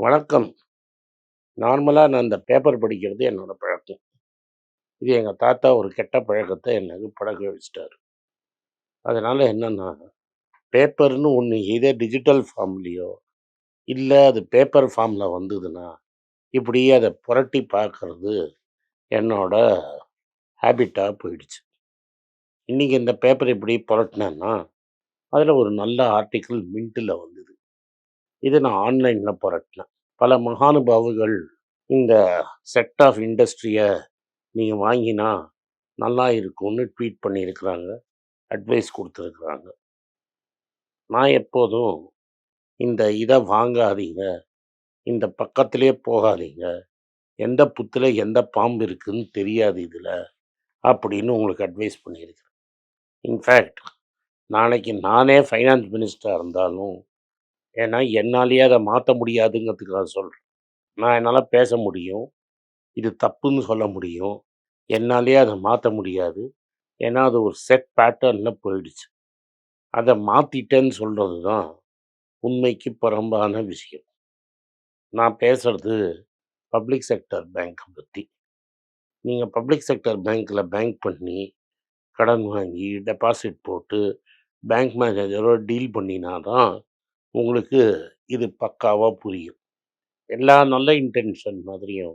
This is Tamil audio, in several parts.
வணக்கம். நார்மலா நான் இந்த பேப்பர் படிக்கிறது என்னோட பழக்கம். இது எங்க தாத்தா ஒரு கெட்ட பழக்கத்த எனக்கு பழக்க வச்சுட்டாரு. அதனால என்னன்னா, பேப்பர்ன்னு ஒண்ணு எய்தர் டிஜிட்டல் ஃபார்ம்லயோ, இல்ல அது பேப்பர் ஃபார்ம்ல வந்ததுன்னா, இப்படியே அத புரட்டி பார்க்கறது என்னோட ஹேபிட்டா போயிடுச்சு. இன்னைக்கு இந்த பேப்பர் இப்படி புரட்டுனேன்னா, அதுல ஒரு நல்ல ஆர்டிக்கிள் மின்ட்ல வந்தது. இத நான் ஆன்லைன்ல புரட்டுனேன். பல மகானுபாவுகள் இந்த செக்ட் ஆஃப் இண்டஸ்ட்ரிய நீங்க வாங்கினா நல்லா இருக்கும்னு ட்வீட் பண்ணியிருக்கிறாங்க. அட்வைஸ் குடுத்துருக்குறாங்க. நான் எப்போதும் இத வாங்காதீங்க, இந்த பக்கத்திலேயே போகாதீங்க, எந்த புத்துல எந்த பாம்பு இருக்குன்னு தெரியாது இதுல, அப்படின்னு உங்களுக்கு அட்வைஸ் பண்ணியிருக்கிறேன். இன்ஃபேக்ட் நாளைக்கு நானே ஃபைனான்ஸ் மினிஸ்டரா இருந்தாலும், ஏன்னா என்னாலேயே அத மாத்த முடியாதுங்கிறதுக்காக சொல்றேன். என்னால பேச முடியும், இது தப்புன்னு சொல்ல முடியும். என்னாலேயே அத மாத்த முடியாது. ஏன்னா அது ஒரு செட் பேட்டர்ன்ல போயிடுச்சு. அத மாத்திட்டேன்னு சொல்றது தான் உண்மைக்கு புறம்பான விஷயம். நான் பேசுறது பப்ளிக் செக்டார் பேங்க்க பத்தி. நீங்க பப்ளிக் செக்டார் பேங்க்ல பேங்க் பண்ணி, கடன் வாங்கி, டெபாசிட் போட்டு, பேங்க் மேனேஜரோட டீல் பண்ணினா தான் உங்களுக்கு இது பக்காவா புரியும். எல்லா நல்ல இன்டென்ஷன் மாதிரியும்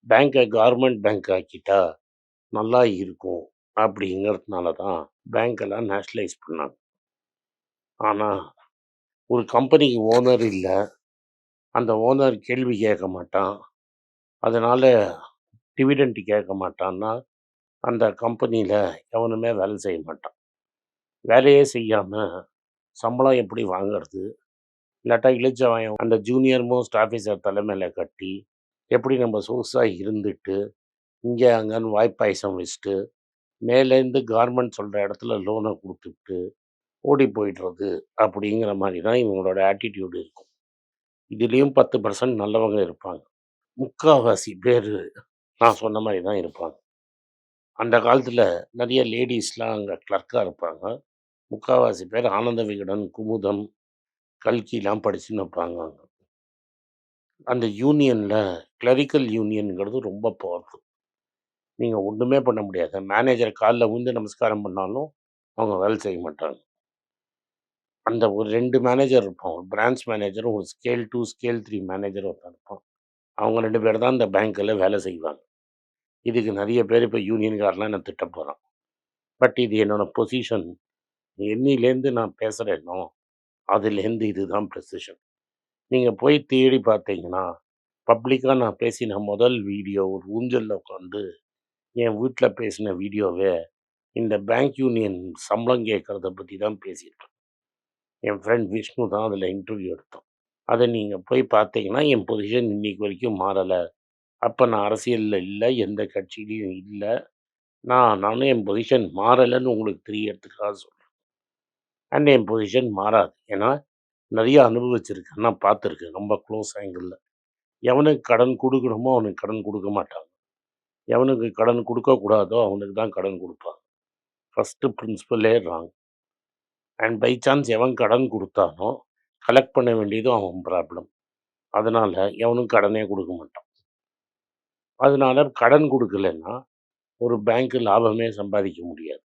பேங்க கவர்மெண்ட் பேங்க் ஆக்கிட்டா நல்லா இருக்கும் அப்படிங்கிறதுனால தான் பேங்க்கெல்லாம் நேஷனலைஸ் பண்ணாங்க. ஆனா, ஒரு கம்பெனிக்கு ஓனர் இல்ல. அந்த ஓனர் கேள்வி கேட்க மாட்டான். அதனால டிவிடெண்ட் கேட்க மாட்டான்னா, அந்த கம்பெனியில எவனுமே வேலை செய்ய மாட்டான். வேலையே செய்யாம சம்பளம் எப்படி வாங்குறது? இல்லாட்டா இளிச்சவாயன் அந்த ஜூனியர் மோஸ்ட் ஆஃபீஸர் தலைமையில கட்டி, எப்படி நம்ம சொகுசா இருந்துட்டு, இங்க அங்கன்னு வாய்ப்பாயசம் வச்சுட்டு, மேலேருந்து கவர்மெண்ட் சொல்ற இடத்துல லோன குடுத்துட்டு, ஓடி போயிடுறது அப்படிங்கிற மாரி தான் இவங்களோட ஆட்டிட்யூட் இருக்கும். இதுலயும் 10% நல்லவங்க இருப்பாங்க. முக்காவாசி பேரு நான் சொன்ன மாரி தான் இருப்பாங்க. அந்த காலத்துல நெறைய லேடீஸ்லாம் அங்க கிளர்க்கா இருப்பாங்க. முக்காவாசி பேர் ஆனந்த விகடன், குமுதம், கல்கிலாம் படிச்சுன்னு இருப்பாங்க அங்க. அந்த யூனியன்ல கிளரிக்கல் யூனியன்ங்கிறது ரொம்ப பவர்ஃபுல். நீங்க ஒண்ணுமே பண்ண முடியாது. மேனேஜர் கால்ல விழுந்து நமஸ்காரம் பண்ணாலும், அவங்க வேலை செய்ய மாட்டாங்க. அந்த ஒரு 2 மேனேஜர் இருப்பான். ஒரு பிரான்ச் மேனேஜரும், ஒரு ஸ்கேல் 2, ஸ்கேல் 3 மேனேஜரும் ஒருத்தன் இருப்பான். அவங்க 2 பேர் தான் இந்த பேங்க்ல வேலை செய்வாங்க. இதுக்கு நெறைய பேர் இப்ப யூனியன்காரன்லாம் என்ன திட்ட போறான். பட் இது என்னோட பொசிஷன். என்னையிலேருந்து நான் பேசுறேனோ, அதுலேருந்து இதுதான் ப்ரிசிஷன். நீங்க போய் தேடி பார்த்தீங்கன்னா, பப்ளிக்கா நான் பேசின முதல் வீடியோ ஒரு ஊஞ்சல்ல உட்காந்து என் வீட்ல பேசின வீடியோவே, இந்த பேங்க் யூனியன் சம்பளம் கேட்கறத பத்தி தான் பேசியிருப்பேன். என் ஃப்ரெண்ட் விஷ்ணு தான் அதில இன்டர்வியூ எடுத்தோம். அத நீங்க போய் பார்த்தீங்கன்னா, என் பொசிஷன் இன்னைக்கு வரைக்கும் மாறல. அப்ப நான் அரசியல்ல இல்ல, எந்த கட்சியிலயும் இல்ல. நானும் என் பொசிஷன் மாறலன்னு உங்களுக்கு தெரியறதுக்காக சொல்றேன். அண்ட் என் பொசிஷன் மாறாது. ஏன்னா, நெறைய அனுபவிச்சிருக்கேன். நான் பார்த்துருக்கேன். ரொம்ப க்ளோஸ் ஆங்கிள்ல. எவனுக்கு கடன் குடுக்கணுமோ, அவனுக்கு கடன் குடுக்க மாட்டாங்க. எவனுக்கு கடன் குடுக்கக்கூடாதோ, அவனுக்கு தான் கடன் குடுப்பாங்க. ஃபர்ஸ்ட்டு பிரின்சிபலே ராங். அண்ட் பை சான்ஸ் எவன் கடன் குடுத்தானோ, கலெக்ட் பண்ண வேண்டியதும் அவன் ப்ராப்ளம். அதனால எவனும் கடனே குடுக்க மாட்டான். அதனால கடன் குடுக்கலன்னா, ஒரு பேங்க் லாபமே சம்பாதிக்க முடியாது.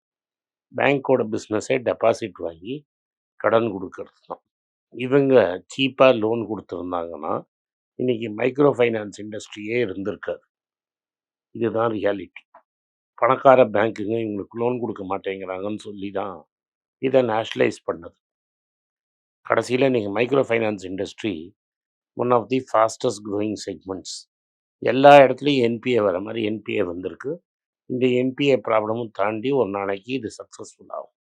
பேங்க்கோட பிசினஸே டெபாசிட் வாங்கி கடன் குடுக்கறது தான். இவங்க சீப்பா லோன் குடுத்திருந்தாங்கன்னா, இன்னைக்கு மைக்ரோ ஃபைனான்ஸ் இண்டஸ்ட்ரியே இருந்திருக்காது. இதுதான் ரியாலிட்டி. பணக்கார பேங்க்குங்க இவங்களுக்கு லோன் குடுக்க மாட்டேங்கிறாங்கன்னு சொல்லி தான் இத நேஷனலைஸ் பண்ணது. கடைசியில நீங்க micro finance industry one of the fastest growing segments. எல்லா இடத்துலயும் என்பிஏ வர மாரி என்பிஏ வந்திருக்கு. இந்த என்பிஏ ப்ராப்ளமும் தாண்டி ஒரு நாளைக்கு இது சக்சஸ்ஃபுல் ஆகும்.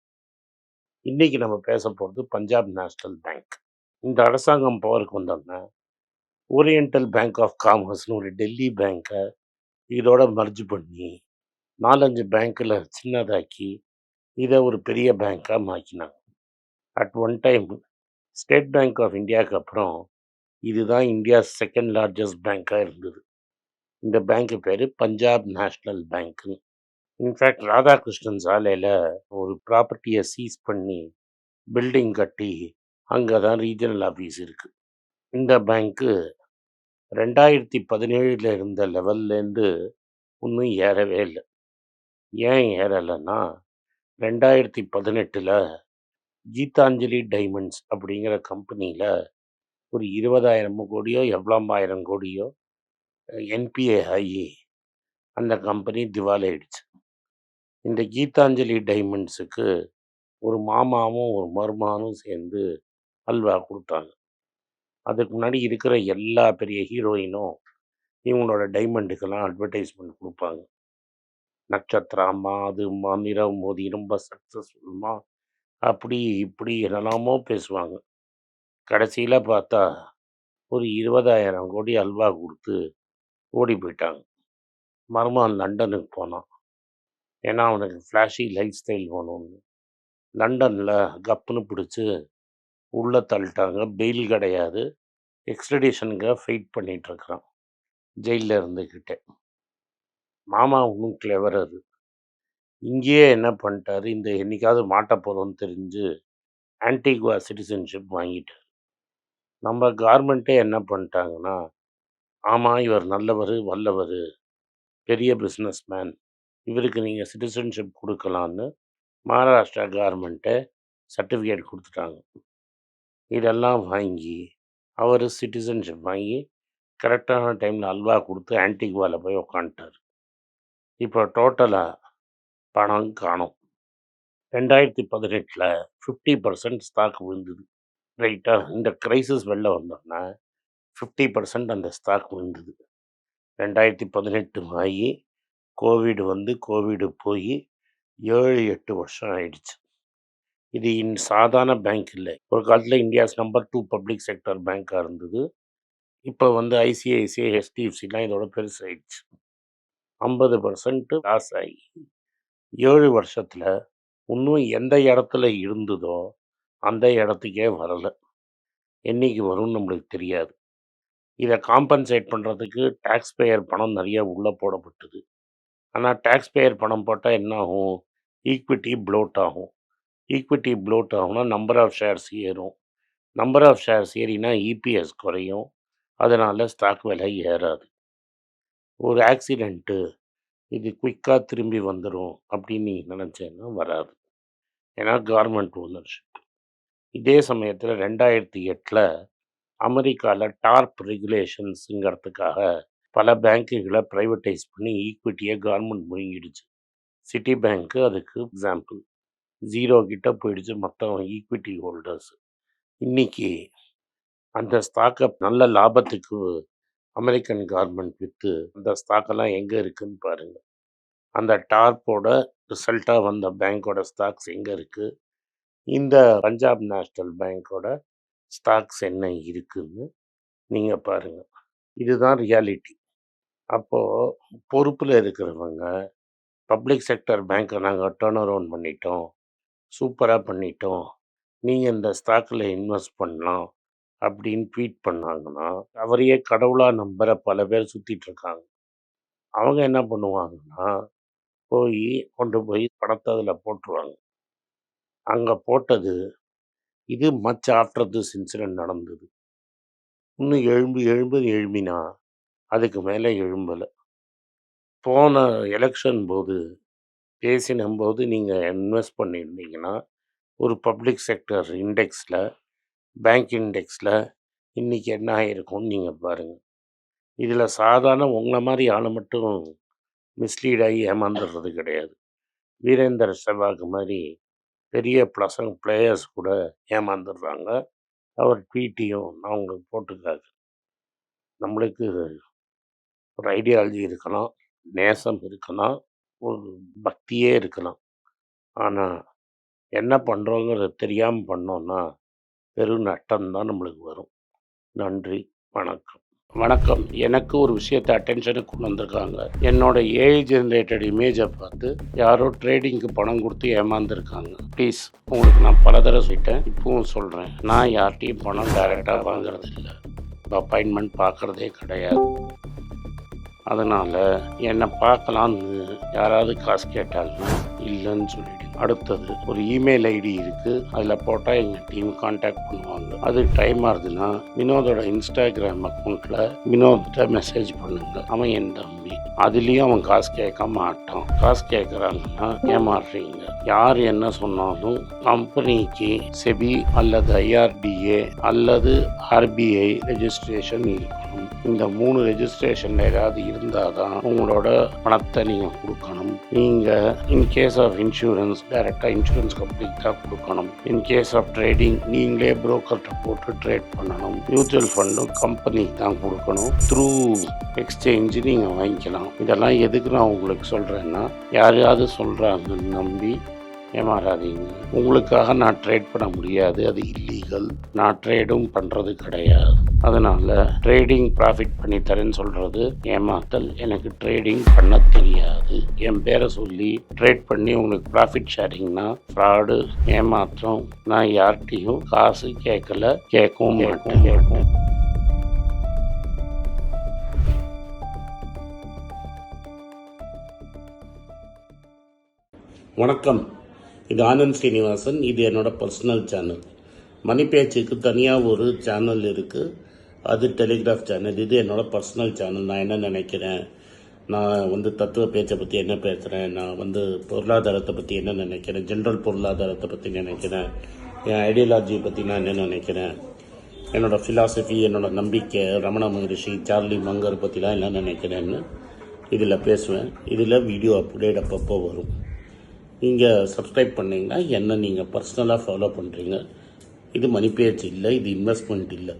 இன்னைக்கு நம்ம பேச போறது பஞ்சாப் நேஷனல் பேங்க். இந்த அரசாங்கம் பவருக்கு வந்தோனே, ஓரியண்டல் பேங்க் ஆஃப் காமர்ஸ்ன்னு ஒரு டெல்லி பேங்க இதோட மெர்ஜ் பண்ணி 4, 5 பேங்க்ல சின்னதாக்கி, இத ஒரு பெரிய பேங்கா மாக்கினாங்க. At one time state bank of இந்தியாவுக்கு அப்புறம் இதுதான் இந்தியாஸ் 2ண்ட் லார்ஜஸ்ட் பேங்கா இருந்தது. இந்த பேங்க் பேரு பஞ்சாப் நேஷனல் பேங்க்ன்னு. இன்ஃபேக்ட் ராதாகிருஷ்ணன் சாலையில ஒரு ப்ராப்பர்ட்டிய சீஸ் பண்ணி பில்டிங் கட்டி, அங்க தான் ரீஜனல் ஆஃபீஸ் இருக்கு. இந்த பேங்க்கு 2017 இருந்த லெவல்லேருந்து இன்னும் ஏறவே இல்ல. ஏன் ஏறலைன்னா, 2018 கீதாஞ்சலி டைமண்ட்ஸ் அப்படிங்கிற கம்பெனியில ஒரு 20,000 கோடியோ, எவ்வளவாயிரம் கோடியோ என்பிஏ ஆகி அந்த கம்பெனி திவாலாயிடுச்சு. இந்த கீதாஞ்சலி டைமண்ட்ஸுக்கு ஒரு மாமாவும், ஒரு மருமகனும் சேர்ந்து அல்வா குடுத்தாங்க. அதுக்கு முன்னாடி இருக்கிற எல்லா பெரிய ஹீரோயினும் இவங்களோட டைமண்டுக்கெல்லாம் அட்வர்டைஸ்மெண்ட் குடுப்பாங்க. நட்சத்திரம்மா, அதும்மா, நிரவ் மோதி ரொம்ப சக்ஸஸ்ஃபுல்மா, அப்படி இப்படி என்னெல்லாமோ பேசுவாங்க. கடைசியில பார்த்தா ஒரு 20,000 கோடி அல்வா குடுத்து ஓடி போயிட்டாங்க. மருமகன் லண்டனுக்கு போனான். ஏன்னா அவனுக்கு ஃப்ளாஷி லைஃப் ஸ்டைல் வேணும்னு. லண்டன்ல கப்புன்னு பிடிச்சு உள்ள தள்ளிட்டாங்க. பெயில் கிடையாது. எக்ஸ்ட்ரடிஷனுக்காக ஃபைட் பண்ணிட்டு இருக்கிறான் ஜெயிலில் இருந்துக்கிட்டே. மாமா இன்னும் கிளெவரரு. இங்கேயே என்ன பண்ணிட்டாரு, இந்த என்னைக்காவது மாட்ட போகிறோன்னு தெரிஞ்சு ஆன்டிகுவா சிட்டிசன்ஷிப் வாங்கிட்டார். நம்ம கவர்மெண்ட்டே என்ன பண்ணிட்டாங்கன்னா, ஆமாம் இவர் நல்லவர், வல்லவர், பெரிய பிஸ்னஸ் மேன், இவருக்கு நீங்கள் சிட்டிசன்ஷிப் கொடுக்கலான்னு மகாராஷ்டிரா கவர்மெண்ட்டை சர்டிஃபிகேட் கொடுத்துட்டாங்க. இதெல்லாம் வாங்கி அவர் சிட்டிசன்ஷிப் வாங்கி கரெக்டான டைமில் அல்வா கொடுத்து ஆன்டிகுவாவில் போய் உக்காந்துட்டார். இப்போ டோட்டலாக பணம் காணோம். 2018 50% ஸ்டாக் விழுந்தது. ரைட்டா? இந்த கிரைசிஸ் வெளில வந்தோன்னா 50% அந்த ஸ்டாக் விழுந்தது. 2018 ஆகி கோவிட் வந்து கோவிடு போய் 7-8 வருஷம் ஆயிடுச்சு. இது சாதாரண பேங்க் இல்லை. ஒரு காலத்தில் இந்தியாஸ் நம்பர் 2 பப்ளிக் செக்டர் பேங்காக இருந்தது. இப்போ வந்து ஐசிஐசிஐ, HDFCலாம் இதோட பெருசாயிடுச்சு. 50% லாஸ் ஆகி 7 வருஷத்தில் இன்னும் எந்த இடத்துல இருந்ததோ அந்த இடத்துக்கே வரலை. என்னைக்கு வரும்னு நம்மளுக்கு தெரியாது. இதை காம்பன்சேட் பண்ணுறதுக்கு டேக்ஸ் பேயர் பணம் நிறைய உள்ளே போடப்பட்டது. ஆனால் டேக்ஸ் பேயர் பணம் போட்டால் என்ன ஆகும்? ஈக்விட்டி ப்ளோட் ஆகும். ஈக்விட்டி ப்ளோட் ஆகும்னா நம்பர் ஆஃப் ஷேர்ஸ் ஏறும். நம்பர் ஆஃப் ஷேர்ஸ் ஏறினா இபிஎஸ் குறையும். அதனால் ஸ்டாக் விலை ஏறாது. ஒரு ஆக்சிடெண்ட்டு இது குயிக்காக திரும்பி வந்துடும் அப்படின்னு நீ நினச்சேன்னா வராது. ஏன்னா கவர்மெண்ட் ஓனர்ஷிப். இதே சமயத்தில் 2008 அமெரிக்காவில் டார்ப் ரெகுலேஷன்ஸுங்கிறதுக்காக பல பேங்க்குகளை ப்ரைவேட்டைஸ் பண்ணி ஈக்விட்டியை கவர்மெண்ட் முழுங்கிடுச்சு. சிட்டி பேங்க்கு அதுக்கு எக்ஸாம்பிள். 0 கிட்ட போயிடுச்சு மொத்தம் ஈக்விட்டி ஹோல்டர்ஸ். இன்னைக்கு அந்த ஸ்டாக்கை நல்ல லாபத்துக்கு அமெரிக்கன் கவர்மெண்ட் விற்று அந்த ஸ்டாக்கெல்லாம் எங்கே இருக்குதுன்னு பாருங்கள். அந்த டார்ப்போட ரிசல்ட்டாக வந்த பேங்க்கோட ஸ்டாக்ஸ் எங்கே இருக்குது, இந்த பஞ்சாப் நேஷ்னல் பேங்க்கோட ஸ்டாக்ஸ் என்ன இருக்குதுன்னு நீங்கள் பாருங்கள். இதுதான் ரியாலிட்டி. அப்போது பொறுப்பில் இருக்கிறவங்க பப்ளிக் செக்டர் பேங்க்கை நாங்கள் டர்ன் அரவுண்ட் பண்ணிட்டோம், சூப்பராக பண்ணிட்டோம், நீங்கள் இந்த ஸ்டாக்கில் இன்வெஸ்ட் பண்ணலாம் அப்படின்னு ட்வீட் பண்ணாங்கன்னா அவரையே கடவுளாக நம்புகிற பல பேர் சுற்றிட்டுருக்காங்க. அவங்க என்ன பண்ணுவாங்கன்னா கொண்டு போய் பணத்தை அதில் போட்டுருவாங்க. அங்கே போட்டது இது மச் ஆஃப்டர் திஸ் இன்சிடென்ட் நடந்தது. இன்னும் எழும்பினா அதுக்கு மேலே எழும்பலை. போன எலெக்ஷன் போது பேசினும்போது நீங்கள் இன்வெஸ்ட் பண்ணியிருந்தீங்கன்னா ஒரு பப்ளிக் செக்டர் இண்டெக்ஸில், பேங்க் இண்டெக்ஸில் இன்றைக்கி என்ன ஆகிருக்கும்னு நீங்கள் பாருங்கள். இதில் சாதாரண உங்களை மாதிரி ஆளை மட்டும் மிஸ்லீட் ஆகி ஏமாந்துடுறது கிடையாது. வீரேந்தர் செவாக் மாதிரி பெரிய பிளேயர்ஸ் கூட ஏமாந்துடுறாங்க. அவர் ட்வீட்டையும் நான் உங்களுக்கு போட்டுக்காது. நம்மளுக்கு ஒரு ஐடியாலஜி இருக்கலாம், நேசம் இருக்கலாம், ஒரு பக்தியே இருக்கலாம். ஆனால் என்ன பண்ணுறோங்கிறது தெரியாமல் பண்ணோன்னா பெரும் நட்டம்தான் நம்மளுக்கு வரும். நன்றி, வணக்கம். வணக்கம். எனக்கு ஒரு விஷயத்தை அட்டென்ஷனுக்கு கொண்டு வந்திருக்காங்க. என்னோட ஏஐ ஜென்ரேட்டட் இமேஜை பார்த்து யாரோ ட்ரேடிங்க்கு பணம் கொடுத்து ஏமாந்துருக்காங்க. ப்ளீஸ், உங்களுக்கு நான் பல தடவை சொல்லிட்டேன், இப்பவும் சொல்கிறேன், நான் யார்கிட்டையும் பணம் டைரெக்டாக வாங்குறது இல்லை, அப்பாயின்மெண்ட் பார்க்குறதே கிடையாது. அதனால் என்னை பார்க்கலான்னு யாராவது காசு கேட்டாங்கன்னா இல்லைன்னு சொல்லிவிடுங்க. அடுத்தது ஒரு இமெயில் ஐடி இருக்குது, அதில் போட்டால் எங்கள் டீம் கான்டாக்ட் பண்ணுவாங்க. அது டைம் ஆகுதுன்னா வினோதோட இன்ஸ்டாகிராம் அக்கௌண்ட்டில் வினோத்திட்ட மெசேஜ் பண்ணுங்க. அவன் என் தம்பி, அதுலேயும் அவன் காசு கேட்க மாட்டான். காசு கேட்குறாங்கன்னா ஏமாறுறீங்க. யார் என்ன சொன்னாலும் கம்பெனிக்கு செபி அல்லது ஐஆர்டிஏ அல்லது ஆர்பிஐ ரெஜிஸ்ட்ரேஷன் இருக்கணும். இந்த 3 ரெஜிஸ்ட்ரேஷன் ஏதாவது இருந்தால் தான் உங்களோட பணத்தை நீங்கள் கொடுக்கணும். நீங்கள் இன்கேஸ் ஆஃப் இன்சூரன்ஸ் டைரெக்டாக இன்சூரன்ஸ் கம்பெனிக்கு தான் கொடுக்கணும். இன்கேஸ் ஆஃப் ட்ரேடிங் நீங்களே புரோக்கர்கிட்ட போட்டு ட்ரேட் பண்ணணும். மியூச்சுவல் ஃபண்டும் கம்பெனிக்கு தான் கொடுக்கணும். த்ரூ எக்ஸ்சேஞ்சு நீங்கள் வாங்கிக்கலாம். இதெல்லாம் எதுக்கு நான் உங்களுக்கு சொல்கிறேன்னா, யாரையாவது சொல்கிறாங்கன்னு நம்பி ஏமாறாதீங்க. உங்களுக்காக நான் ட்ரேட் பண்ண முடியாது, அது இல்லீகல். நான் ட்ரேடும் பண்ணுறது கிடையாது. அதனால் ட்ரேடிங் ப்ராஃபிட் பண்ணி தரேன்னு சொல்கிறது ஏமாத்தல். எனக்கு ட்ரேடிங் பண்ண தெரியாது. என் பேரை சொல்லி ட்ரேட் பண்ணி உங்களுக்கு ப்ராஃபிட் ஷேரிங்னா ஃப்ராடு, ஏமாற்றம். நான் யார்கிட்டையும் காசு கேட்கல, கேட்கவும் மாட்டேன். வணக்கம், இது ஆனந்த் ஸ்ரீனிவாசன். இது என்னோட பர்சனல் சேனல். மணி பேச்சுக்கு தனியாக ஒரு சேனல் இருக்குது, அது டெலிகிராஃப் சேனல். இது என்னோட பர்சனல் சேனல். நான் என்ன நினைக்கிறேன், நான் தத்துவ பேச்சை பற்றி என்ன பேசுகிறேன், நான் பொருளாதாரத்தை பற்றி என்ன நினைக்கிறேன், ஜென்ரல் பொருளாதாரத்தை பற்றி நினைக்கிறேன், என் ஐடியாலஜியை பற்றி நான் என்ன நினைக்கிறேன், என்னோடய ஃபிலாசபி, என்னோடய நம்பிக்கை, ரமண மகரிஷி, சார்லி மங்கர் பற்றிலாம் என்ன நினைக்கிறேன்னு இதில் பேசுவேன். இதில் வீடியோ அப்டேட் அப்பப்போ வரும். நீங்கள் சப்ஸ்கிரைப் பண்ணிங்கன்னா என்ன நீங்கள் பர்சனலாக ஃபாலோ பண்ணுறீங்க. இது மணி பேச்சு இல்லை, இது இன்வெஸ்ட்மெண்ட் இல்லை.